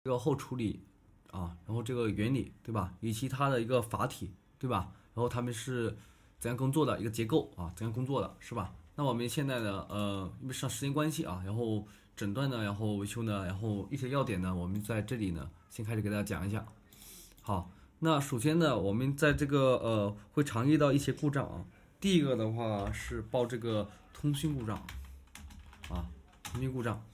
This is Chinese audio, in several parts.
這個後處理啊，然後这个原理对吧，以及它的一个法体对吧，然后他们是怎样工作的一个结构啊，怎样工作的是吧？那我们现在呢，因为上时间关系啊，然后诊断呢，然后维修呢，然后一些要点呢，我们在这里呢先开始给大家講一下。好，那首先呢，我們在這個會常遇到一些故障啊。第一個的話是報這個通訊故障啊，通訊故障。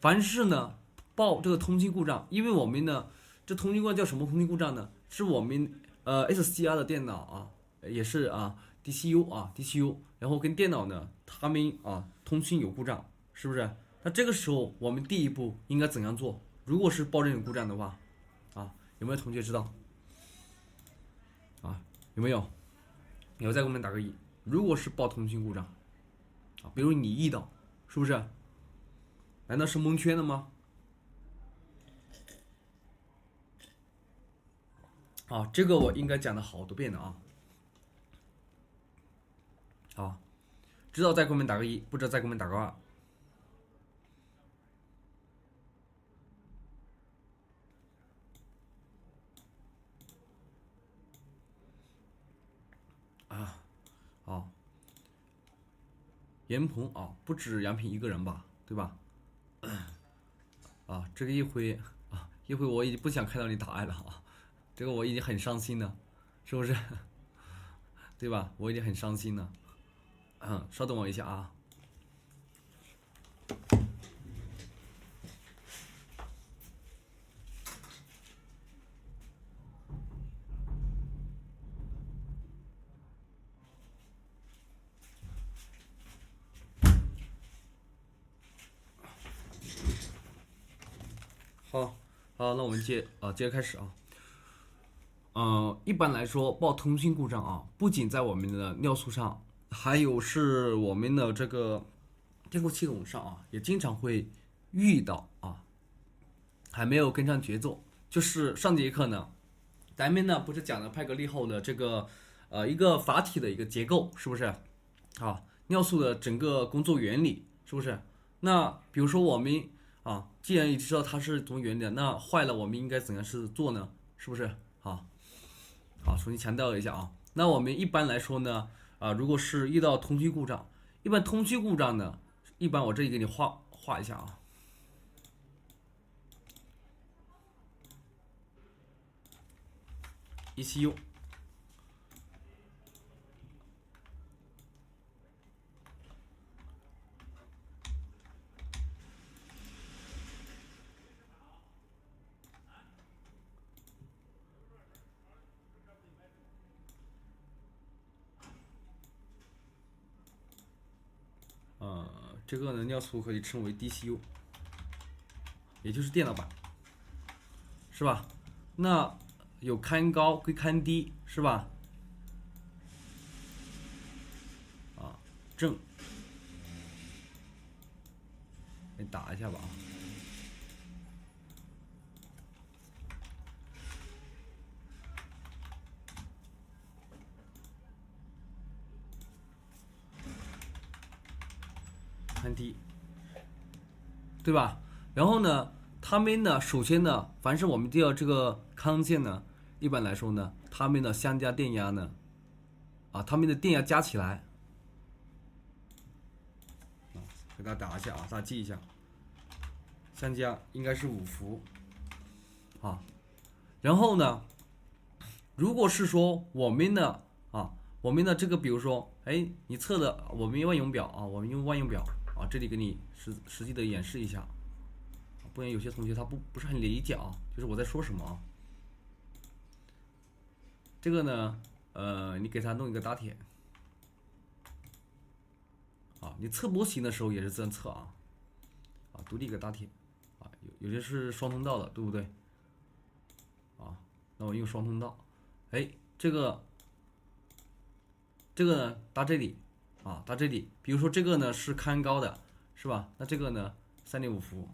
凡是呢報這個通訊故障，因為我們呢這通訊故障叫什麼通訊故障呢？是我們SCR 的電腦啊，也是啊 DCU，然後跟電腦呢他們啊通訊有故障，是不是？那這個時候我們第一步應該怎樣做？如果是報這種故障的話啊，有沒有同學知道？啊，有沒有？有再給我們打個一。如果是報通訊故障啊，比如你遇到，是不是？難道是蒙圈的嗎？啊，這個我應該講了好多遍了啊。好，知道再給我們打個一，不知道再給我們打個二。啊，好，嚴鵬啊，不止楊平一個人吧，對吧？啊，這個一會啊，一會我已經不想看到你答案了啊，這個我已經很傷心了，是不是？對吧？我已經很傷心了。稍等我一下啊。好，那我們接着開始啊。一般來說，報通訊故障啊，不僅在我們的尿素上，還有是我們的這個電控系統上啊，也經常會遇到啊。還沒有跟上節奏，就是上節課呢，咱們呢不是講了派格利後的這個一個法體的一個結構，是不是？啊，尿素的整個工作原理，是不是？那比如說我們啊，既然已經知道它是怎麼原理的，那壞了我們應該怎樣是做呢？是不是？好，重新強調一下啊。那我們一般來說呢，如果是遇到通訊故障，一般通訊故障呢，一般我這裡給你畫一下啊。ECU。這個呢尿素可以稱為 DCU， 也就是電腦板，是吧？那有看高跟看低，是吧？正，給你打一下吧啊。看低，對吧？然後呢，他們呢，首先呢，凡是我們調這個康健呢，一般來說呢，他們的相加電壓呢，他們的電壓加起來，給大家打一下啊，大家記一下，相加應該是5伏啊。然後呢，如果是說我們的這個，比如說，哎，你測的我們用萬用表啊，我們用萬用表。這裡給你實際的演示一下，不然有些同學他不是很理解啊，就是我在說什麼啊。這個呢，你給他弄一個打鐵，你測模型的時候也是這樣測啊，獨立一個打鐵，有些是雙通道的，對不對？那我用雙通道，哎，這個呢打這裡。到這裡，比如說這個呢是看高的，是吧？那這個呢3.5伏，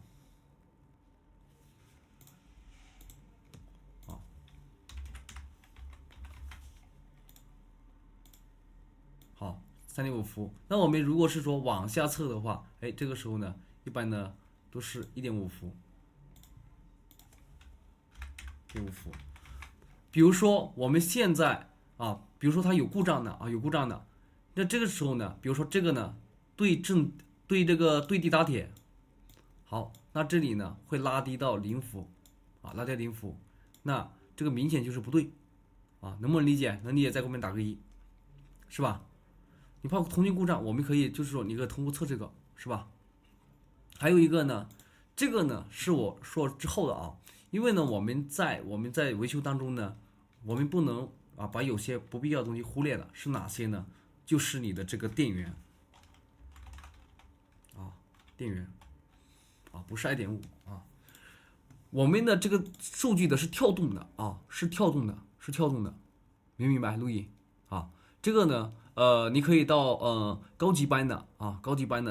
好，3.5伏。那我們如果是說往下測的話，哎，這個時候呢，一般呢都是1.5伏。電無符。比如說我們現在啊，比如說它有故障的啊，有故障的，那這個時候呢，比如說這個呢对這個对地打鐵，好，那這裡呢會拉低到0伏啊，拉低0伏，那這個明顯就是不對啊，能不能理解？能理解在后面打個1，是吧？你怕通讯故障，我們可以就是說你可以通过測這個，是吧？還有一個呢，這個呢是我說之後的啊，因為呢我們在維修當中呢，我們不能啊把有些不必要的東西忽略了，是哪些呢？就是你的這個電源啊，電源啊，不是2.5啊，我們的這個數據的是跳動的啊，是跳動的，明不明白？錄音啊，這個呢你可以到高級班的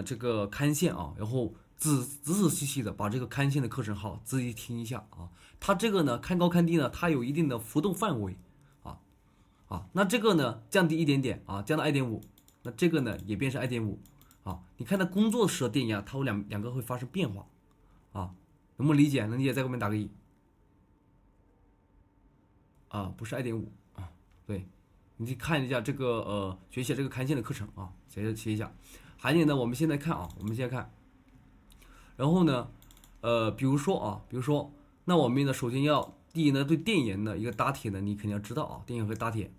這個看線啊，然後仔細的把這個看線的課程號仔細聽一下啊，它這個呢看高看低呢，它有一定的浮動範圍啊，那這個呢降低一點點啊，降到2.5，那這個呢也變成2.5啊，你看它工作時的電壓，它会两個會發生變化啊，能不能理解？能理解在後面打個1啊，不是2.5啊，對。你去看一下這個學習這個看線的課程啊，學一下。還有呢，我們現在看，然後呢，比如說，那我們呢，首先第一呢，對電源的一個打鐵呢，你肯定要知道啊，電源和打鐵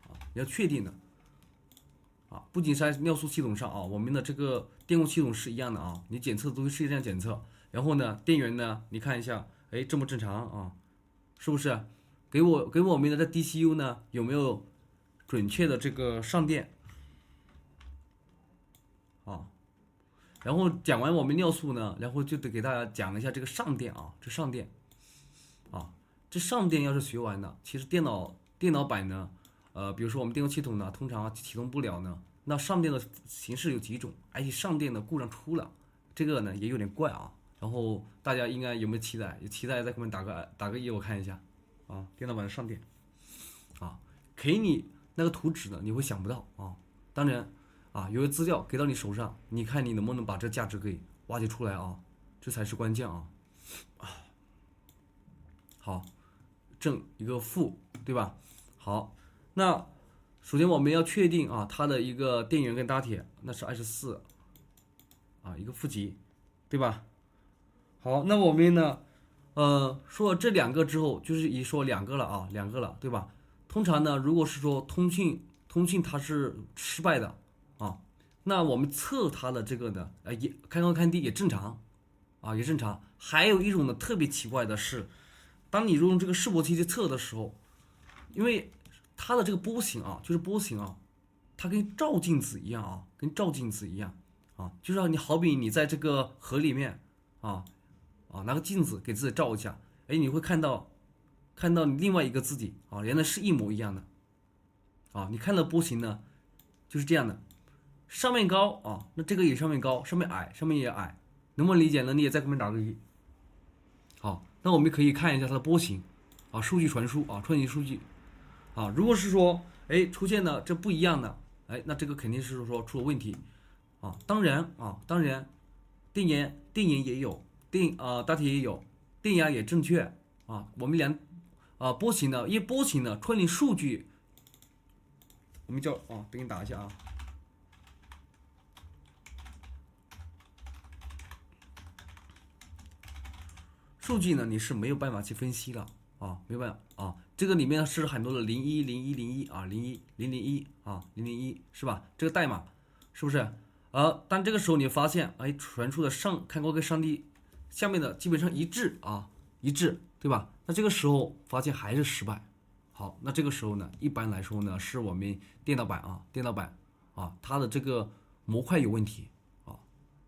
啊，要確定的啊，不僅是在尿素系統上啊，我們的這個電控系統是一樣的啊，你檢測的東西是這樣檢測。然後呢，電源呢，你看一下，哎，這麼正常啊，是不是？給我們的這 DCU 呢有沒有準確的這個上電啊？然後講完我們尿素呢，然後就得給大家講一下這個上電啊，這上電要是學完了，其實電腦版呢，比如說我們電腦系統呢，通常啟動不了呢，那上電的形式有幾種，而且上電的故障出了，這個呢也有點怪啊。然後大家應該有沒有期待？有期待在後面打個1，我看一下。啊，電腦版的上電啊，給你那個圖紙呢，你會想不到啊。當然啊，有些資料給到你手上，你看你能不能把這價值給挖掘出來啊，這才是關鍵啊。好，正一個負，對吧？好，那首先我們要確定啊，它的一個電源跟打鐵那是24啊，一個負極，對吧？好，那我們呢？說了這2個之後，就是一說2個了啊，2個了，對吧？通常呢，如果是說通訊它是失敗的啊，那我們測它的這個呢，也看高看低也正常啊，也正常。還有一種呢，特別奇怪的是，當你用這個示波器去測的時候，因為它的這個波形啊，就是波形啊，它跟照鏡子一樣啊，就是你好比你在這個河裡面啊。拿個鏡子給自己照一下，哎，你會看到你另外一個自己啊，原來是一模一樣的啊。你看到波形呢，就是這樣的，上面高啊，那這個也上面高，上面矮，上面也矮，能不能理解？能理解在後面打個1。好，那我們可以看一下它的波形啊，數據傳輸啊，串行数據啊。如果是說哎出現了這不一樣的，哎，那這個肯定是說出了問題啊。當然，電源也有。打鐵也有，電壓也正確啊。我們波形呢，因為波形呢串聯數據，我們叫等你打一下啊。數據呢你是沒有辦法去分析了啊，沒有辦法啊。這個裡面是很多的010101啊，001啊001是吧？這個代碼是不是？但這個時候你發現哎傳輸的看高跟上低。下面的基本上一致啊，對吧？那這個時候發現還是失敗。好，那這個時候呢，一般來說呢，是我們電腦版啊，它的這個模塊有問題啊。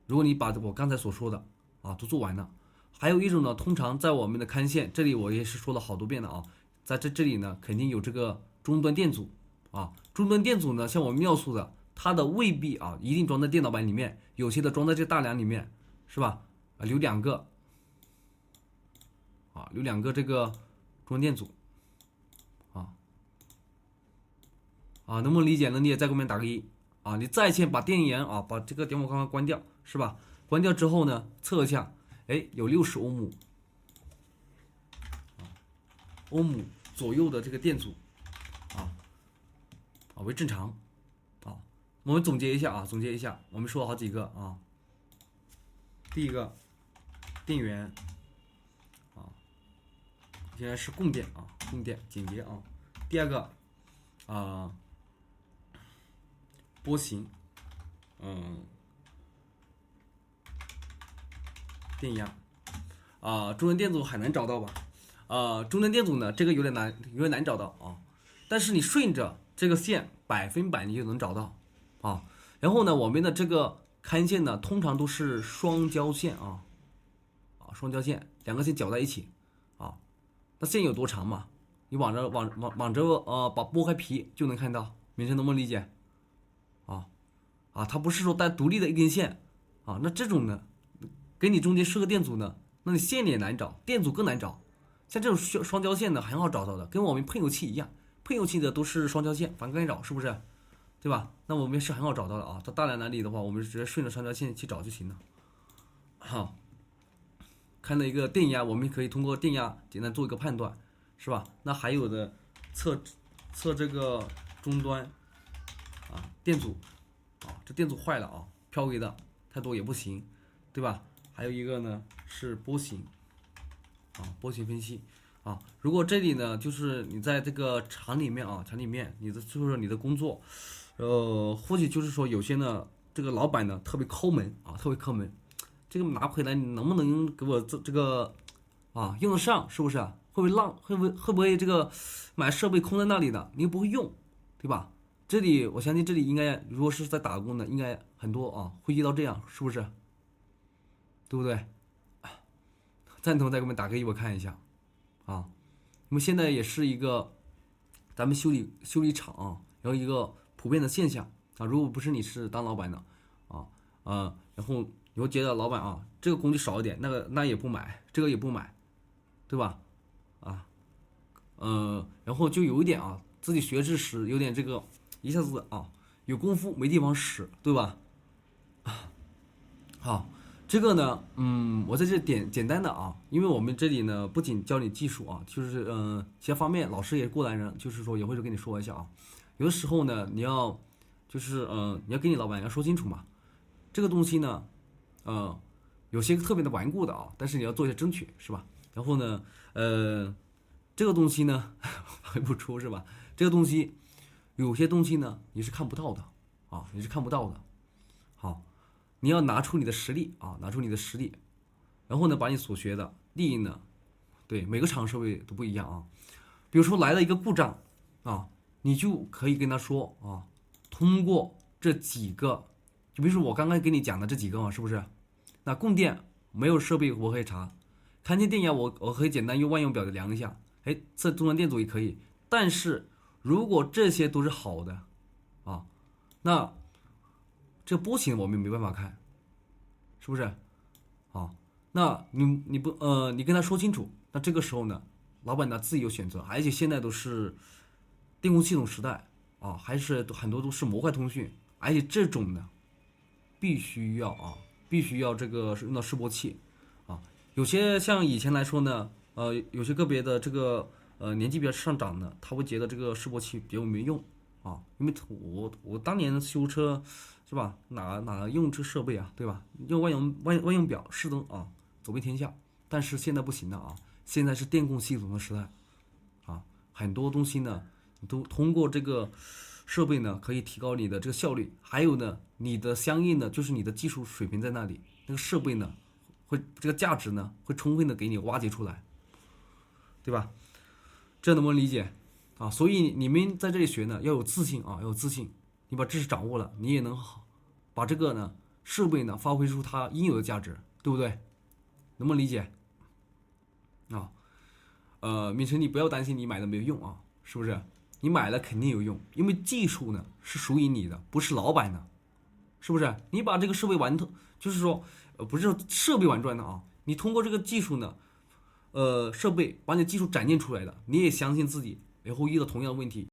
如果你把我剛才所說的啊都做完了，還有一種呢，通常在我們的看線這裡，我也是說了好多遍了啊，在這裡呢，肯定有這個終端電阻啊。終端電阻呢，像我們尿素的，它的未必啊一定裝在電腦版裡面，有些的裝在這大梁裡面，是吧？留2個啊，留2個這個終端電阻能不能理解？能理解在後面打個1啊。你再先把電源啊，把这個點火刚剛關掉，是吧？關掉之後呢，測一下，哎，有60歐姆歐姆左右的這個電阻為正常我們總結一下我們說了好幾個第一個電源现在是供電供電簡潔第二個波形電壓中間電阻很難找到吧中間電阻呢，這個有點難找到但是你順着這個線100%你就能找到然後呢，我們的這個看線呢，通常都是雙交線雙交線，兩個線攪在一起那線有多長嘛？你往着把剥開皮就能看到，明生能不能理解？它不是说带獨立的一根線那這種呢，給你中間設個電阻呢，那你線也難找，電阻更難找。像這種雙交線呢，很好找到的，跟我們噴油器一樣，噴油器的都是雙交線，反干擾，是不是？對吧？那我們是很好找到的它大量哪裡的話，我們直接順着双交線去找就行了。好，看到一個電壓，我們可以通過電壓簡單做一個判斷，是吧？那還有的測這個終端電阻這電阻壞了漂移的太多也不行，對吧？還有一個呢是波形波形分析如果這裡呢就是你在這個廠裡面就是你的工作或许就是說有些呢這個老闆呢特別摳門特別摳門，這個拿回來你能不能給我这個用得上，是不是會不會這個買設備空在那裡的你又不會用，對吧？這裡我相信這裡應該如果是在打工的應該很多會遇到這樣，是不是？對不對？贊同再給我們打個1，我看一下那麼現在也是一個咱們修理廠然後一個普遍的現象如果不是你是当老闆的然後你會覺得老闆這個工具少一點，那也不買，這個也不買，對吧？然後就有一點自己學知識有點這個一下子有功夫沒地方使，對吧？好，這個呢我在這簡單的因為我們這裡呢不僅教你技術就是其他方面老師也是過來人，就是說也會跟你說一下有的時候呢你要就是你要跟你老闆要說清楚嘛，這個東西呢有些特別的頑固的但是你要做一下爭取，是吧？然後呢這個東西呢回不出，是吧？這個東西有些東西呢你是看不到的你是看不到的。好，你要拿出你的實力拿出你的實力，然後呢把你所學的利益呢，对每個廠設備都不一樣比如說來了一個故障你就可以跟他說通過這幾個，就比如說我剛剛給你講的這幾個是不是？那供電沒有設備我可以查，看見電壓我可以簡單用萬用表的量一下，這終端電阻也可以。但是如果這些都是好的那這波形我們沒辦法看，是不是？那你跟他說清楚，那這個時候呢，老闆呢自己有選擇，而且現在都是電控系統時代還是很多都是模塊通訊，而且這種呢必須要這個用到示波器有些像以前來說呢有些個別的這個年紀比較上長的，他會覺得這個示波器比較沒用因為我當年修車是吧，哪用這設備對吧？用萬用表示燈走遍天下。但是現在不行了現在是電控系統的時代很多東西呢都通過這個設備呢可以提高你的這個效率，還有呢你的相應的就是你的技術水平在那裡，那個設備呢會這個價值呢會充分的給你挖掘出來，對吧？這能不能理解所以你們在這裡學呢要有自信要有自信，你把知識掌握了，你也能把這個呢設備呢發揮出它應有的價值，對不對？能不能理解敏成，你不要擔心你買的沒有用是不是？你買了肯定有用，因為技術呢是屬於你的，不是老闆的，是不是？你把這個設備玩透，就是說不是說設備玩轉的你通過這個技術呢設備把你的技術展現出來的，你也相信自己以後遇到同樣的問題